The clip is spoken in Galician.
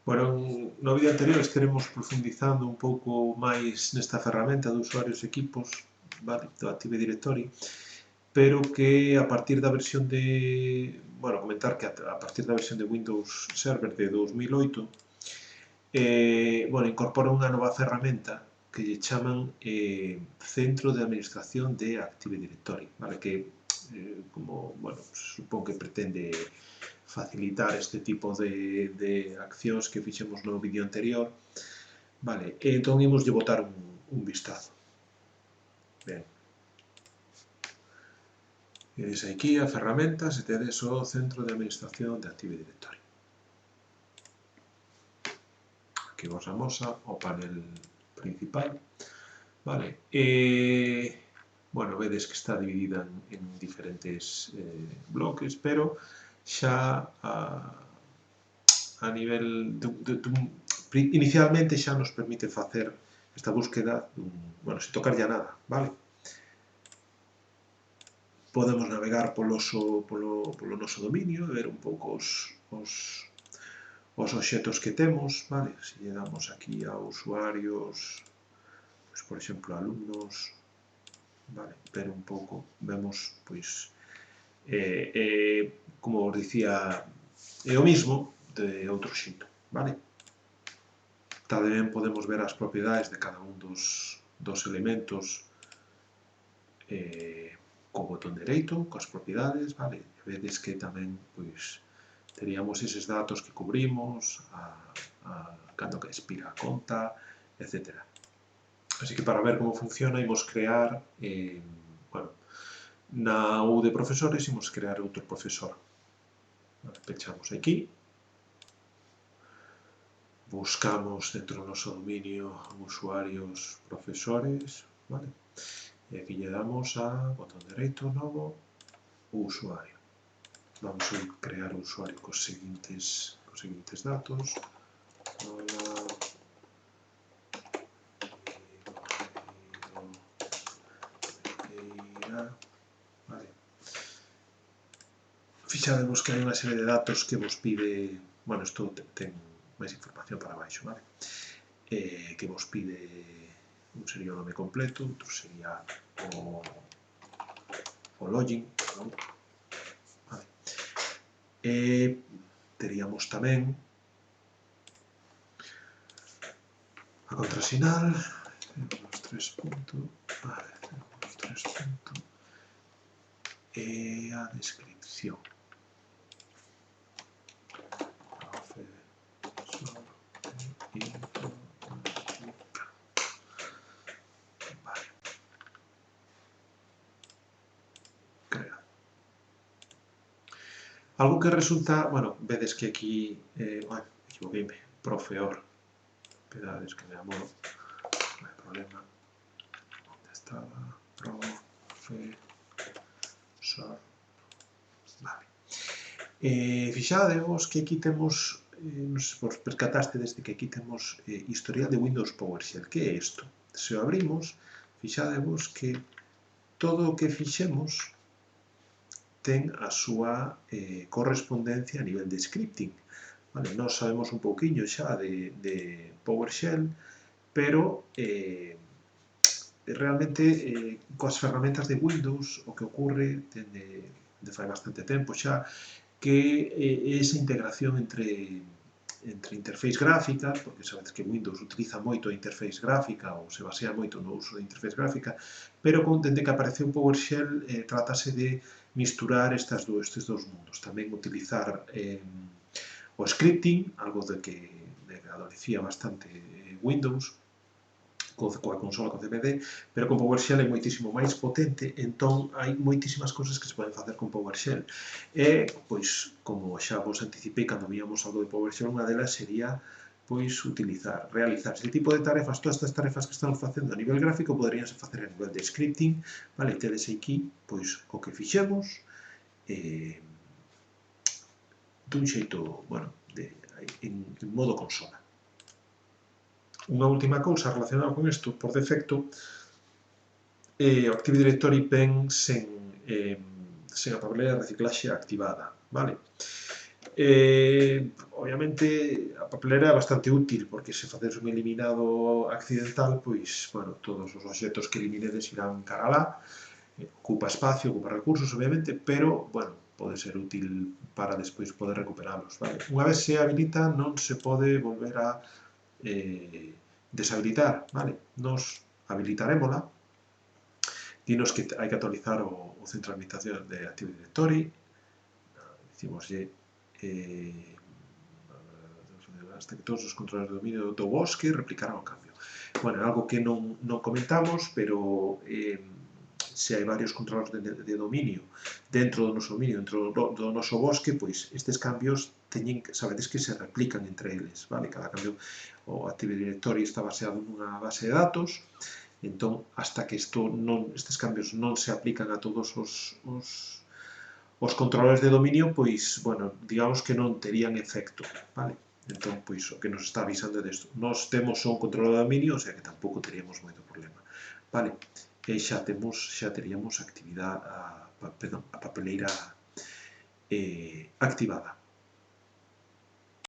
Bueno, no vídeo anterior estaremos profundizando un pouco máis nesta ferramenta de usuarios e equipos, vale, do Active Directory, pero que a partir da versión de... Bueno, comentar que a partir da versión de Windows Server de 2008, bueno, incorpora unha nova ferramenta que lle chaman Centro de Administración de Active Directory, vale, que como, bueno, supón que pretende facilitar este tipo de accións que fixemos no vídeo anterior, vale, entón imoslle botar un vistazo. Ben, ides aquí a ferramentas e tedes o Centro de Administración de Active Directory. Aquí vos amosa o panel principal, vale, bueno, vedes que está dividida en diferentes bloques, pero xa a nivel inicialmente xa nos permite facer esta búsqueda, bueno, sin tocar ya nada, vale? Podemos navegar polo noso dominio e ver un pouco os obxetos que temos, vale? Se lle damos aquí a usuarios, pois, por exemplo, alumnos, vale? Pero un pouco, vemos, pois, como os dicía, é o mismo de outro xeito, vale? Tamén podemos ver as propiedades de cada un dos elementos co botón dereito, coas propiedades, vale? E vedes que tamén, pois, teríamos eses datos que cubrimos, cando que expira a conta, etc. Así que para ver como funciona, imos crear, bueno, na U de profesores, imos crear outro profesor. Vale, pechamos aquí, buscamos dentro do noso dominio usuarios, profesores, vale? E aquí lle damos a botón dereito, novo, usuario. Vamos a crear o usuario cos seguintes datos. Hola, vale. Fixademos que hai unha serie de datos que vos pide, bueno, isto ten máis información para baixo, vale? Que vos pide, un sería o nome completo, outro sería o login, non? Vale. Teríamos tamén a contrasinal, os 3 puntos, vale, os 3 puntos, e a descripción. Algo que resulta, bueno, vedes que aquí, bueno, equivoqueime, profeor, pedades que me amolo, non hai problema, onde estaba, profesor, vale. Fixadevos que aquí temos, non sei se vos percataste desde que aquí temos historial de Windows PowerShell. Que é isto? Se o abrimos, fixadevos que todo o que fixemos ten a súa correspondencia a nivel de scripting. Vale, nós sabemos un pouquiño xa de PowerShell, pero realmente coas ferramentas de Windows o que ocorre de fai bastante tempo xa que esa integración entre interface gráfica, porque sabedes que Windows utiliza moito a interface gráfica ou se basea moito no uso da interface gráfica, pero dende que apareceu PowerShell trátase de misturar estes dous mundos. Tamén utilizar o scripting, algo de que adolecía bastante Windows, coa consola con CMD, pero con PowerShell é moitísimo máis potente, entón hai moitísimas cousas que se poden facer con PowerShell. E, pois, como xa vos anticipei cando víamos algo de PowerShell, unha delas sería, pois, realizar este tipo de tarefas. Todas estas tarefas que estamos facendo a nivel gráfico poderíanse facer a nivel de scripting, vale? Tedes aquí, pois, o que fixemos, dun xeito, bueno, en modo consola. Unha última cousa relacionada con isto, por defecto, o Active Directory ven sen a papelera de reciclaxe activada, vale? Obviamente a papelera é bastante útil porque se faces un eliminado accidental, pois, bueno, todos os obxectos que eliminedes irán cara alá, ocupa espacio, ocupa recursos, obviamente, pero, bueno, pode ser útil para despois poder recuperalos, vale? Unha vez se habilita, non se pode volver a deshabilitar, vale? Nos habilitarémola, dinos que hai que actualizar o centro de administración de Active Directory, dicimoslle hasta que todos os controles de dominio do teu bosque replicarán o cambio. Bueno, é algo que non comentamos, pero se hai varios controles de dominio dentro do noso dominio, dentro do noso bosque, pois estes cambios sabedes que se replican entre eles, vale? Cada cambio, o Active Directory está baseado nunha base de datos, entón, hasta que estes cambios non se aplican a todos os controladores de dominio, pois, bueno, digamos que non terían efecto, vale? Entón, pois, o que nos está avisando é desto. Nós temos un controlador de dominio, o sea que tampouco teríamos moito problema, vale? E xa teríamos a papeleira activada.